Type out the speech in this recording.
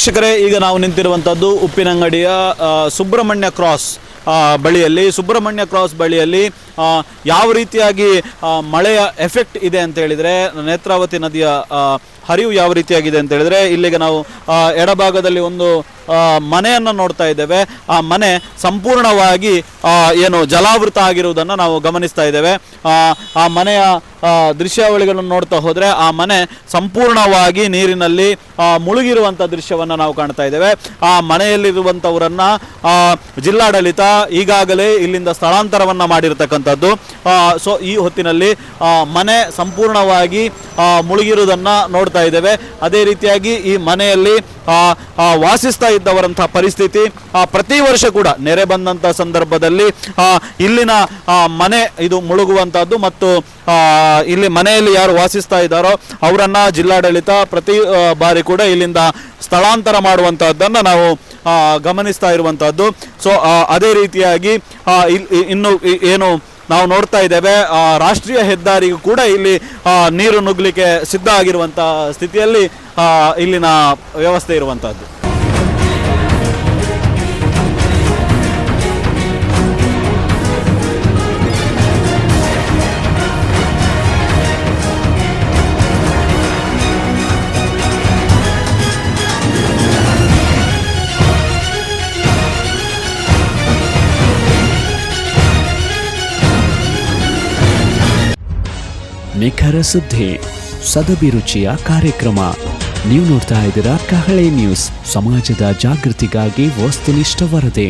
ವೀಕ್ಷಕರೇ, ಈಗ ನಾವು ನಿಂತಿರುವಂಥದ್ದು ಉಪ್ಪಿನಂಗಡಿಯ ಸುಬ್ರಹ್ಮಣ್ಯ ಕ್ರಾಸ್ ಬಳಿಯಲ್ಲಿ ಯಾವ ರೀತಿಯಾಗಿ ಮಳೆಯ ಎಫೆಕ್ಟ್ ಇದೆ ಅಂತ ಹೇಳಿದರೆ, ನೇತ್ರಾವತಿ ನದಿಯ ಹರಿವು ಯಾವ ರೀತಿಯಾಗಿದೆ ಅಂತ ಹೇಳಿದರೆ, ಇಲ್ಲಿಗೆ ನಾವು ಎಡಭಾಗದಲ್ಲಿ ಒಂದು ಮನೆಯನ್ನು ನೋಡ್ತಾ ಇದ್ದೇವೆ. ಆ ಮನೆ ಸಂಪೂರ್ಣವಾಗಿ ಏನು ಜಲಾವೃತ ಆಗಿರುವುದನ್ನು ನಾವು ಗಮನಿಸ್ತಾ ಇದ್ದೇವೆ. ಆ ಮನೆಯ ದೃಶ್ಯಾವಳಿಗಳನ್ನು ನೋಡ್ತಾ ಹೋದರೆ ಆ ಮನೆ ಸಂಪೂರ್ಣವಾಗಿ ನೀರಿನಲ್ಲಿ ಮುಳುಗಿರುವಂಥ ದೃಶ್ಯವನ್ನು ನಾವು ಕಾಣ್ತಾ ಇದ್ದೇವೆ. ಆ ಮನೆಯಲ್ಲಿರುವಂಥವರನ್ನು ಜಿಲ್ಲಾಡಳಿತ ಈಗಾಗಲೇ ಇಲ್ಲಿಂದ ಸ್ಥಳಾಂತರವನ್ನು ಮಾಡಿರ್ತಕ್ಕಂಥದ್ದು. ಸೊ ಈ ಹೊತ್ತಿನಲ್ಲಿ ಮನೆ ಸಂಪೂರ್ಣವಾಗಿ ಮುಳುಗಿರುವುದನ್ನು ನೋಡ್ತಾ ಇದ್ದೇವೆ. ಅದೇ ರೀತಿಯಾಗಿ ಈ ಮನೆಯಲ್ಲಿ ವಾಸಿಸ್ತಾ ಇದ್ದವರಂಥ ಪರಿಸ್ಥಿತಿ ಪ್ರತಿ ವರ್ಷ ಕೂಡ ನೆರೆ ಬಂದಂಥ ಸಂದರ್ಭದಲ್ಲಿ ಇಲ್ಲಿನ ಮನೆ ಇದು ಮುಳುಗುವಂಥದ್ದು ಮತ್ತು ಇಲ್ಲಿ ಮನೆಯಲ್ಲಿ ಯಾರು ವಾಸಿಸ್ತಾ ಇದ್ದಾರೋ ಅವರನ್ನು ಜಿಲ್ಲಾಡಳಿತ ಪ್ರತಿ ಬಾರಿ ಕೂಡ ಇಲ್ಲಿಂದ ಸ್ಥಳಾಂತರ ಮಾಡುವಂಥದ್ದನ್ನು ನಾವು ಗಮನಿಸ್ತಾ ಇರುವಂಥದ್ದು. ಸೊ ಅದೇ ರೀತಿಯಾಗಿ ಇನ್ನು ಏನು ನಾವು ನೋಡ್ತಾ ಇದ್ದೇವೆ, ರಾಷ್ಟ್ರೀಯ ಹೆದ್ದಾರಿಗೂ ಕೂಡ ಇಲ್ಲಿ ನೀರು ನುಗ್ಗಲಿಕ್ಕೆ ಸಿದ್ಧ ಆಗಿರುವಂಥ ಸ್ಥಿತಿಯಲ್ಲಿ ಇಲ್ಲಿನ ವ್ಯವಸ್ಥೆ ಇರುವಂಥದ್ದು. ನಿಖರ ಸುದ್ದಿ, ಸದಭಿರುಚಿಯ ಕಾರ್ಯಕ್ರಮ. ನೀವು ನೋಡ್ತಾ ಇದ್ದೀರಾ ಕಹಳೆ ನ್ಯೂಸ್, ಸಮಾಜದ ಜಾಗೃತಿಗಾಗಿ ವಸ್ತುನಿಷ್ಠ ವರದಿ.